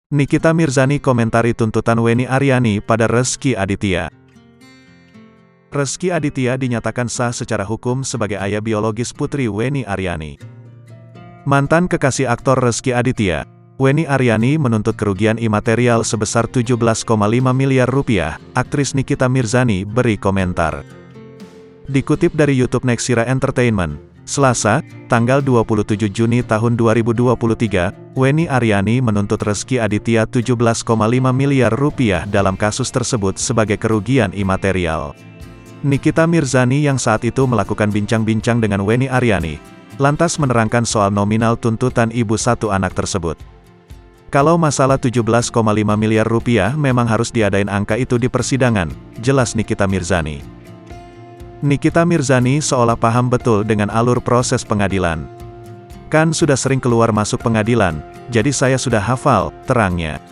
Nikita Mirzani komentari tuntutan Wenny Aryani pada Rezky Aditya. Rezky Aditya dinyatakan sah secara hukum sebagai ayah biologis putri Wenny Aryani. Mantan kekasih aktor Rezky Aditya, Wenny Aryani menuntut kerugian imaterial sebesar 17,5 miliar rupiah, aktris Nikita Mirzani beri komentar. Dikutip dari YouTube Nexira Entertainment, Selasa, tanggal 27 Juni tahun 2023, Wenny Aryani menuntut Rezky Aditya 17,5 miliar rupiah dalam kasus tersebut sebagai kerugian imaterial. Nikita Mirzani yang saat itu melakukan bincang-bincang dengan Wenny Aryani, lantas menerangkan soal nominal tuntutan ibu satu anak tersebut. Kalau masalah 17,5 miliar rupiah memang harus diadain angka itu di persidangan, jelas Nikita Mirzani. Nikita Mirzani seolah paham betul dengan alur proses pengadilan. Kan sudah sering keluar masuk pengadilan, jadi saya sudah hafal, terangnya.